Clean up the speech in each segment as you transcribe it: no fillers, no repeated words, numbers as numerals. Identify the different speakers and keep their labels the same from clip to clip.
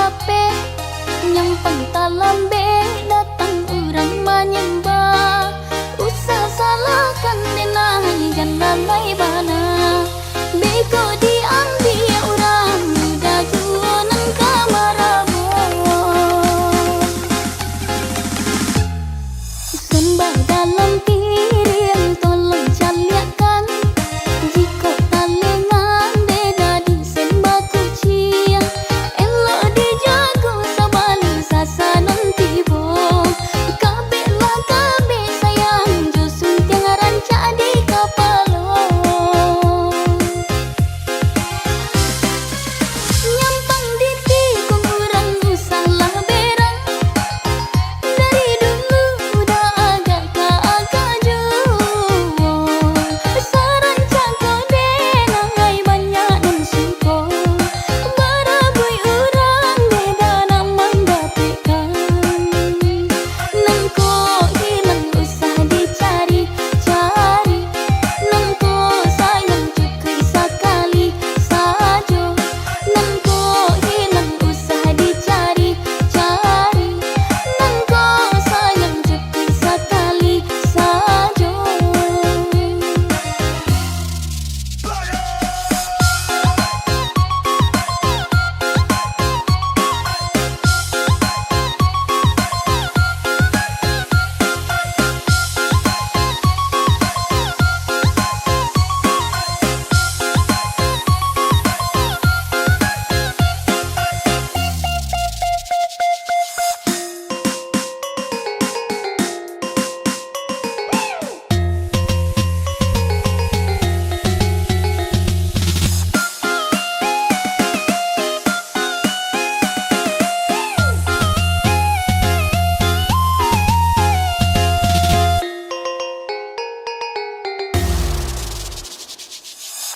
Speaker 1: lape, nyampang talambe datang urang menyembah. Usah salahkan denai dan lalai bana, bego diambil orang muda jualan kamarabo. Sembah dalam piring tolong caliakan, jika talengan beda disembah kucing, elok dijago sabali sasanan tibo. Kabe lah kabe sayang josun tiang rancak di kapalo. Nyampang diti kong urang usahlah berang, dari dulu udah agak kaagaju. Sarancak kau denai banyak dan suko, barabui urang beda nama dapekan. Nengko hilang usah dicari cari, nengko sayang cukup sekali saja. Nengko hilang usah dicari cari, nengko sayang cukup sekali saja.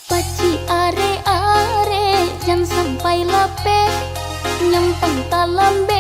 Speaker 1: Paci are-are jangan sampai lape, nyampang talambe